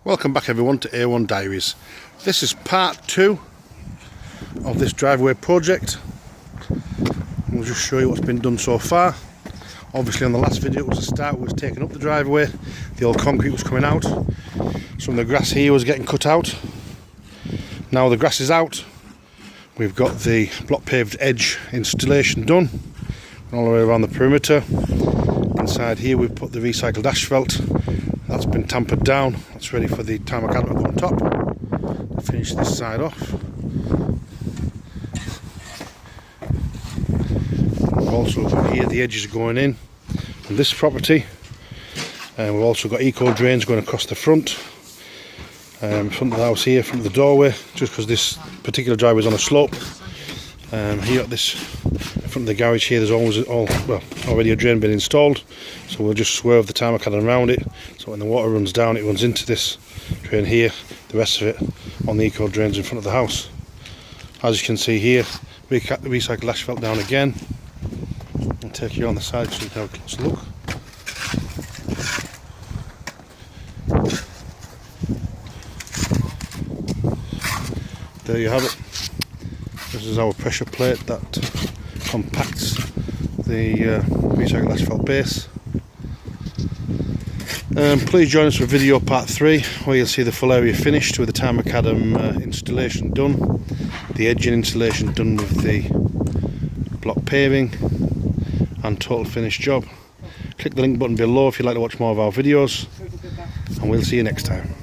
Welcome back everyone to A1 Diaries. This is part 2 of this driveway project. We'll just show you what's been done so far. Obviously on the last video it was a start, we was taking up the driveway, the old concrete was coming out, some of the grass here was getting cut out. Now the grass is out, we've got the block paved edge installation done all the way around the perimeter. Inside here we've put the recycled asphalt. That's been tampered down, that's ready for the Tarmacadam to go on top. Finish this side off. We've also got here the edges going in on this property, and we've also got eco drains going across the front. Front of the house here, front of the doorway, just because this particular driveway is on a slope. Here at this front of the garage here, there's already a drain been installed, so we'll just swerve the Tarmacadam around it, so when the water runs down it runs into this drain here, the rest of it on the eco drains in front of the house. As you can see here, recycled asphalt down again. I'll take you on the side so you can have a closer look. There you have it. This is our pressure plate that compacts the recycled asphalt base. Please join us for video part 3 where you'll see the full area finished with the Tarmacadam installation done, the edging installation done with the block paving, and total finished job. Click the link button below if you'd like to watch more of our videos, and we'll see you next time.